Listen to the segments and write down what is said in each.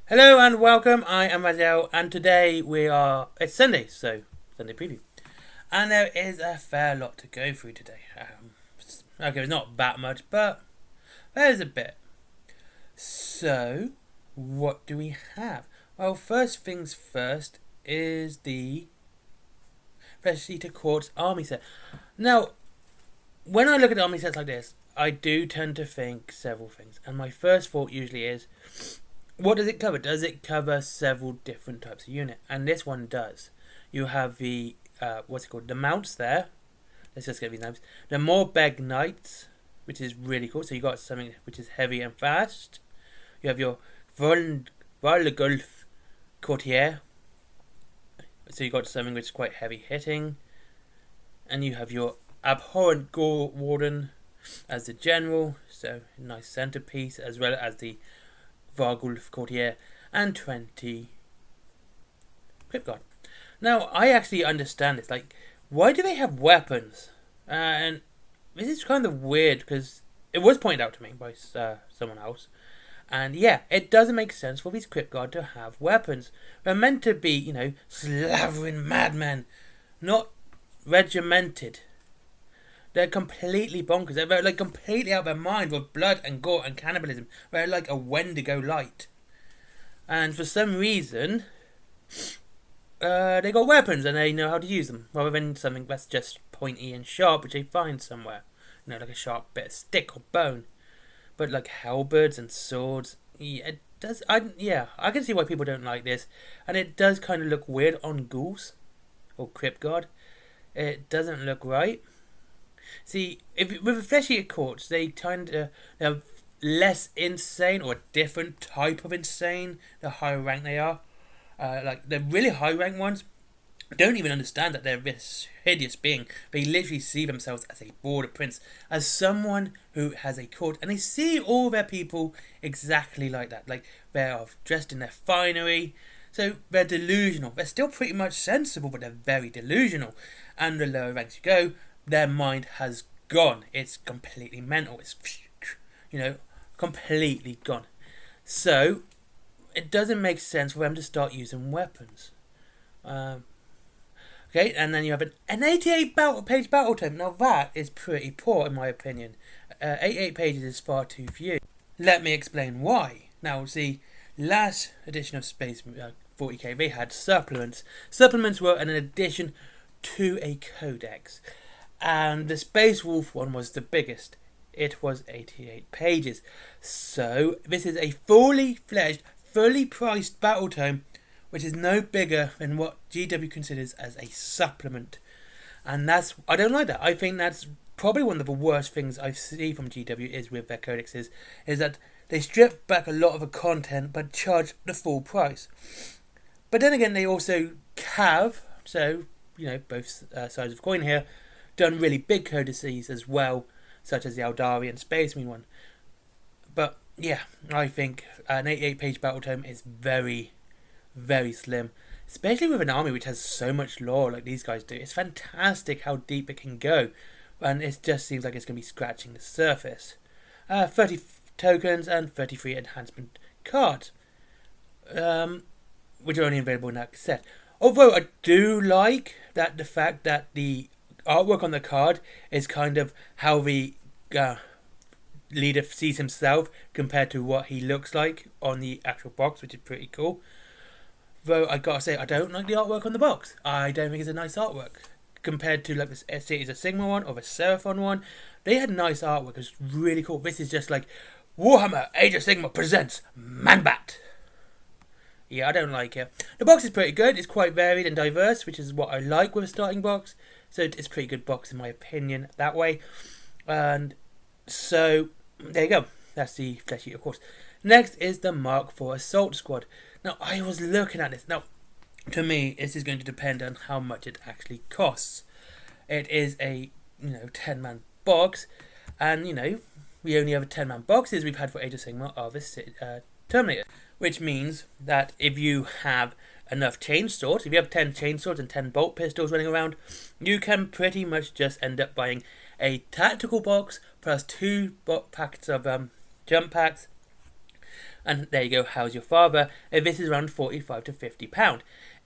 Hello and welcome, I am Razel, and today it's Sunday, so Sunday preview. And there is a fair lot to go through today. Okay, it's not that much, but there's a bit. So, what do we have? Well, first things first is the Flesh Eater Quartz army set. Now, when I look at army sets like this, I do tend to think several things, and my first thought usually is, what does it cover? Does it cover several different types of unit? And this one does. You have the, the mounts there. Let's just get these names. The Morbeg Knights, which is really cool. So you got something which is heavy and fast. You have your Varlagulf Courtier. So you got something which is quite heavy hitting. And you have your Abhorrent Gore Warden as the general. So nice centerpiece, as well as the Vargulf Courtier and 20 Crypt Guard. Now, I actually understand this. Like, why do they have weapons? And this is kind of weird because it was pointed out to me by someone else. And yeah, it doesn't make sense for these Crypt Guard to have weapons. They're meant to be, slavering madmen, not regimented. They're completely bonkers. They're like completely out of their mind with blood and gore and cannibalism. They're like a Wendigo light. And for some reason, they got weapons and they know how to use them. Rather than something that's just pointy and sharp, which they find somewhere. Like a sharp bit of stick or bone. But like halberds and swords, yeah, it does. I can see why people don't like this. And it does kind of look weird on ghouls or Crypt Guard. It doesn't look right. See, with a Flesh Eater Quartz, they're less insane or a different type of insane the higher rank they are. Like the really high rank ones don't even understand that they're this hideous being. They literally see themselves as a border prince, as someone who has a court, and they see all their people exactly like that. Like they're dressed in their finery, so they're delusional. They're still pretty much sensible, but they're very delusional. And the lower ranks you go, their mind has gone. It's completely mental. It's, completely gone. So, it doesn't make sense for them to start using weapons. Okay, and then you have an 88 page battle tome. Now that is pretty poor in my opinion. 88 pages is far too few. Let me explain why. Now, see, last edition of Space 40k, they had supplements. Supplements were an addition to a codex. And the Space Wolf one was the biggest. It was 88 pages. So, this is a fully fledged, fully priced battle tome, which is no bigger than what GW considers as a supplement. And I don't like that. I think that's probably one of the worst things I see from GW is with their codexes, is that they strip back a lot of the content but charge the full price. But then again, they also have, so, both sides of the coin here, done really big codices as well, such as the Aldari and Space Marine one. But yeah, I think an 88 page battle tome is very, very slim, especially with an army which has so much lore like these guys do. It's fantastic how deep it can go, and it just seems like it's going to be scratching the surface. 30 tokens and 33 enhancement cards, which are only available in that set. Although I do like that the fact that the artwork on the card is kind of how the leader sees himself compared to what he looks like on the actual box, which is pretty cool. Though I gotta say, I don't like the artwork on the box. I don't think it's a nice artwork compared to like the Cities of Sigmar one or the Seraphon one. They had nice artwork. It's really cool. This is just like Warhammer Age of Sigmar presents Manbat. Yeah, I don't like it. The box is pretty good. It's quite varied and diverse, which is what I like with a starting box. So it's a pretty good box in my opinion that way. And so there you go. That's the Flesh Eater Quartz. Next is the Mark IV Assault Squad. Now I was looking at this. Now to me this is going to depend on how much it actually costs. It is a 10-man box, and we only have 10-man boxes we've had for Age of Sigmar are the Terminator. Which means that if you have enough chainswords, if you have 10 chainswords and 10 bolt pistols running around, you can pretty much just end up buying a tactical box plus 2 packets of jump packs And there you go, how's your father? If this is around £45 to £50.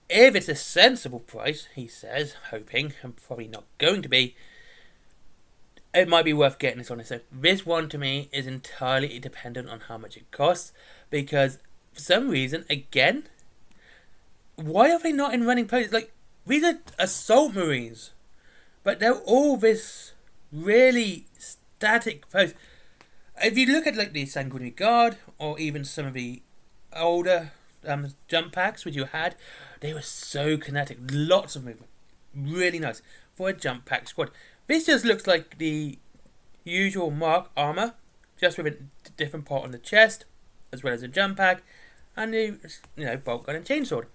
If it's a sensible price, he says, hoping, and probably not going to be, it might be worth getting this on. So this one to me is entirely dependent on how much it costs, because for some reason, again, why are they not in running poses? Like, these are assault marines, but they're all this really static pose. If you look at like the Sanguinary Guard, or even some of the older jump packs which you had, they were so kinetic, lots of movement, really nice for a jump pack squad. This just looks like the usual Mark armor, just with a different part on the chest, as well as a jump pack, and the bolt gun and chainsword.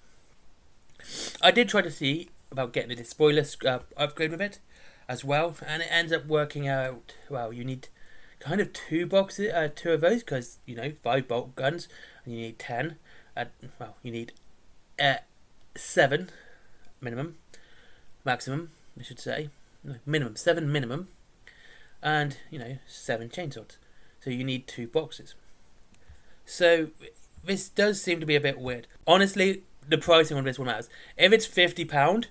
I did try to see about getting the spoiler upgrade with it as well, and it ends up working out. Well, you need kind of two of those, because 5 bolt guns, and you need 10. You need 7 maximum, I should say. No, minimum 7 minimum, and 7 chainswords. So you need 2 boxes. So this does seem to be a bit weird. Honestly, the pricing on this one matters. If it's £50,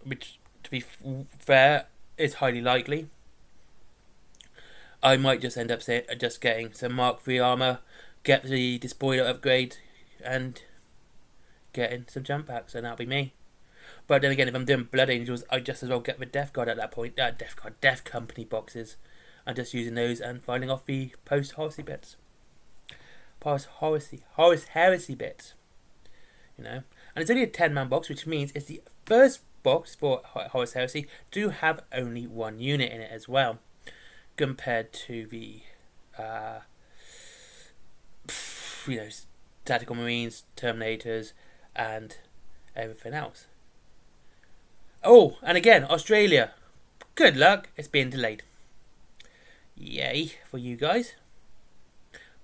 which to be fair is highly likely, I might just end up just getting some Mark III armor, get the spoiler upgrade, and getting some jump packs, and that'll be me. But then again, if I'm doing Blood Angels, I just as well get the Death Guard at that point. Death Company boxes, and just using those and filing off the post-Heresy bits. Heresy bits. And it's only a 10-man box, which means it's the first box for Horus Heresy to have only 1 unit in it as well, compared to the Tactical Marines, Terminators, and everything else. Oh, and again, Australia. Good luck, it's being delayed. Yay for you guys.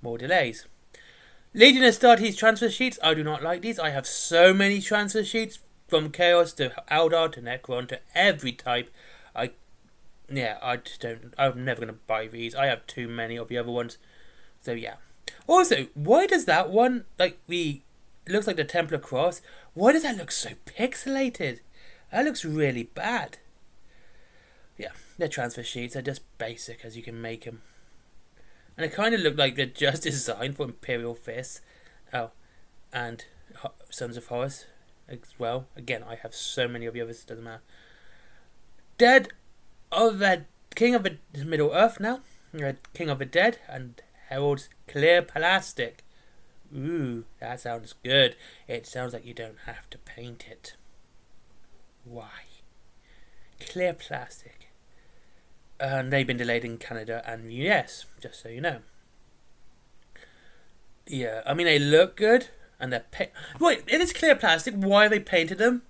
More delays. Legion Astartes transfer sheets. I do not like these. I have so many transfer sheets, from Chaos to Eldar to Necron to every type. I'm never going to buy these. I have too many of the other ones. So yeah. Also, why does that one, it looks like the Templar Cross, why does that look so pixelated? That looks really bad. Yeah, their transfer sheets are just basic as you can make them. And it kind of look like they're just designed for Imperial Fists. Oh, and Sons of Horus as well. Again, I have so many of the others, it doesn't matter. Dead of the King of the Middle Earth now. King of the Dead and Herald's clear plastic. Ooh, that sounds good. It sounds like you don't have to paint it. Why? Clear plastic. And they've been delayed in Canada and the US, just so you know. Yeah, I mean, they look good, and they're Wait, it is clear plastic, why have they painted them?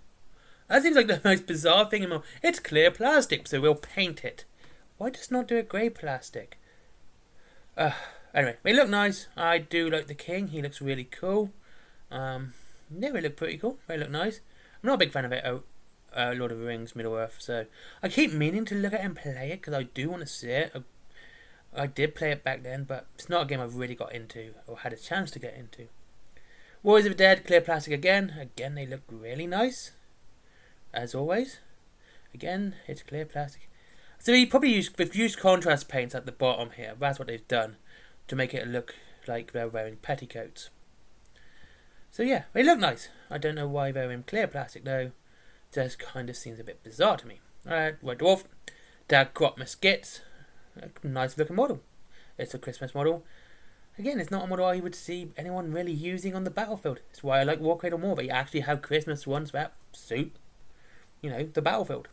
That seems like the most bizarre thing in my... It's clear plastic, so we'll paint it. Why just not do a grey plastic? Anyway, they look nice. I do like the King, he looks really cool. Yeah, they look pretty cool, they look nice. I'm not a big fan of it, Lord of the Rings, Middle-earth, so I keep meaning to look at it and play it, because I do want to see it. I did play it back then, but it's not a game I've really got into, or had a chance to get into. Warriors of the Dead, clear plastic again. Again, they look really nice, as always. Again, it's clear plastic. So they've used contrast paints at the bottom here. That's what they've done, to make it look like they're wearing petticoats. So yeah, they look nice. I don't know why they're in clear plastic though. Just kind of seems a bit bizarre to me. White Dwarf, Dag Crop Muskets, a nice looking model. It's a Christmas model. Again, it's not a model I would see anyone really using on the battlefield. That's why I like Warcradle more. They actually have Christmas ones that suit, the battlefield.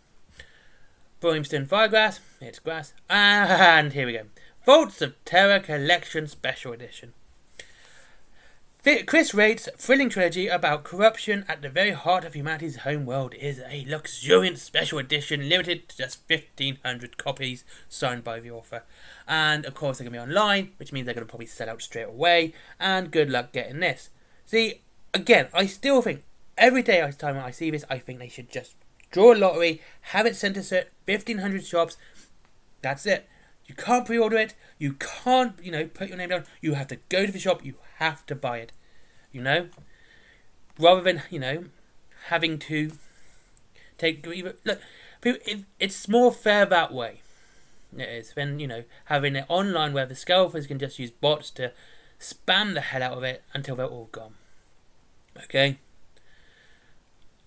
Brimstone Firegrass, it's grass. And here we go. Vaults of Terror Collection Special Edition. Chris Wright's thrilling trilogy about corruption at the very heart of humanity's home world is a luxuriant special edition limited to just 1,500 copies, signed by the author. And of course they're going to be online, which means they're going to probably sell out straight away, and good luck getting this. See, again, I still think, every time I see this, I think they should just draw a lottery, have it sent to 1,500 shops, that's it. You can't pre-order it, you can't, put your name down, you have to go to the shop, you have to buy it, you know, rather than, you know, having to take, look, it's more fair that way. It is, than, you know, having it online where the scalpers can just use bots to spam the hell out of it until they're all gone. Okay?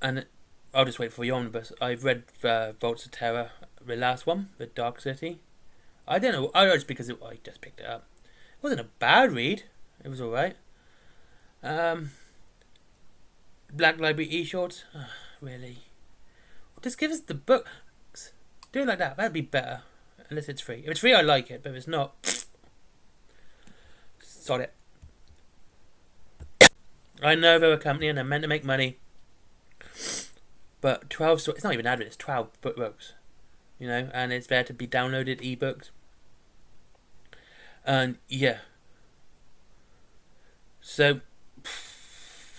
And I'll just wait for the omnibus. I've read Vaults of Terror, the last one, the Dark City. I don't know, just because I just picked it up. It wasn't a bad read. It was alright. Black Library e-shorts? Oh, really? Just give us the books. Do it like that. That'd be better. Unless it's free. If it's free, I like it. But if it's not, sod it. I know they're a company and they're meant to make money. But 12 stories, it's not even advert, it's 12 books. You know, and it's there to be downloaded ebooks. And yeah. So,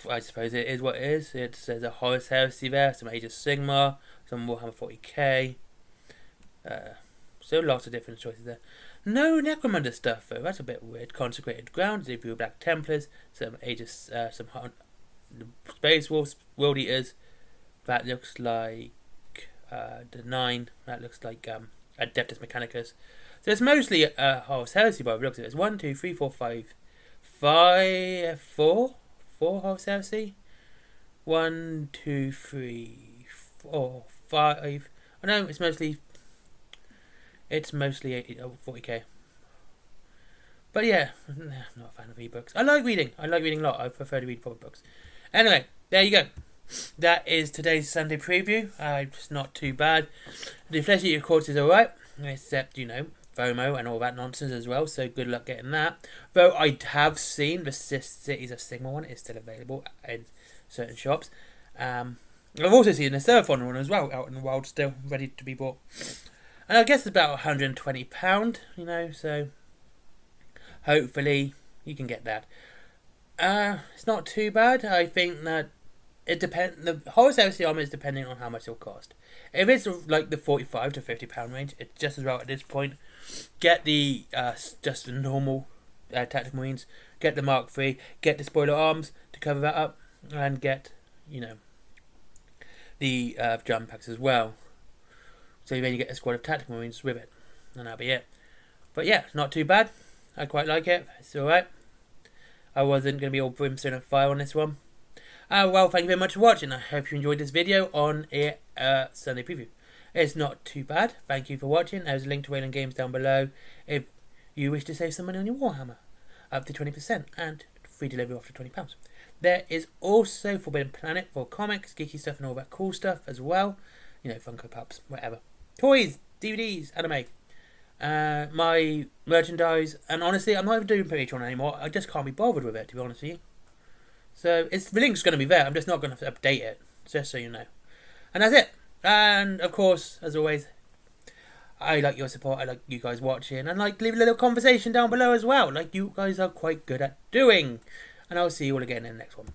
I suppose it is what it is. There's a Horus Heresy there, some Age of Sigmar, some Warhammer 40k. So lots of different choices there. No Necromunda stuff though, that's a bit weird. Consecrated Ground, Zebra Black Templars, some Aegis, some Space Wolves, World Eaters. That looks like the 9. That looks like Adeptus Mechanicus. So it's mostly Horus Heresy by the looks of it. It's 1, 2, 3, 4, 5, 4 Horus Heresy. 1, 2, 3, 4, 5. I know it's mostly 40k. But yeah, I'm not a fan of ebooks. I like reading a lot. I prefer to read proper books. Anyway, there you go. That is today's Sunday preview. It's not too bad. The Flesh Eater course is alright, except, you know, FOMO and all that nonsense as well, so good luck getting that. Though I have seen the Cities of Sigmar one is still available in certain shops. I've also seen the Seraphon one as well out in the wild, still ready to be bought. And I guess it's about £120, you know, so hopefully you can get that. It's not too bad. I think that it depends. The Horus Heresy armor is depending on how much it'll cost. If it's like the £45 to £50 range, it's just as well at this point. Get the just the normal tactical marines. Get the Mark III. Get the spoiler arms to cover that up, and get, you know, the jump packs as well. So then you get a squad of tactical marines with it, and that'll be it. But yeah, not too bad. I quite like it. It's alright. I wasn't going to be all brimstone and fire on this one. Well, thank you very much for watching. I hope you enjoyed this video on a Sunday preview. It's not too bad. Thank you for watching. There's a link to Wayland Games down below if you wish to save some money on your Warhammer. Up to 20% and free delivery after £20. There is also Forbidden Planet for comics, geeky stuff and all that cool stuff as well. You know, Funko Pops, whatever. Toys, DVDs, anime. My merchandise. And honestly, I'm not even doing Patreon anymore. I just can't be bothered with it, to be honest with you. So the link's going to be there. I'm just not going to update it, just so you know. And that's it. And of course, as always, I like your support. I like you guys watching, and like leave a little conversation down below as well, like you guys are quite good at doing. And I'll see you all again in the next one.